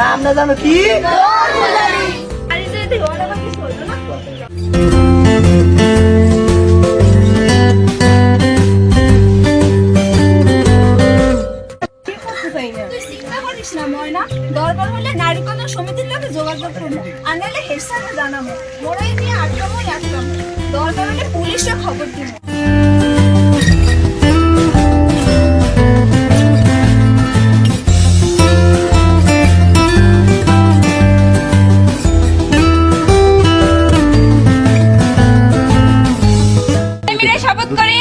নাম না জানো কি? দরকার হলে নারী কল্যাণ সমিতির লোকে যোগাযোগ করবো, আর নাহলে হেড স্যারকে জানাবো। মোরাই নিয়ে আটকামো। দরকার হলে পুলিশে খবর দিব। শপথ করি।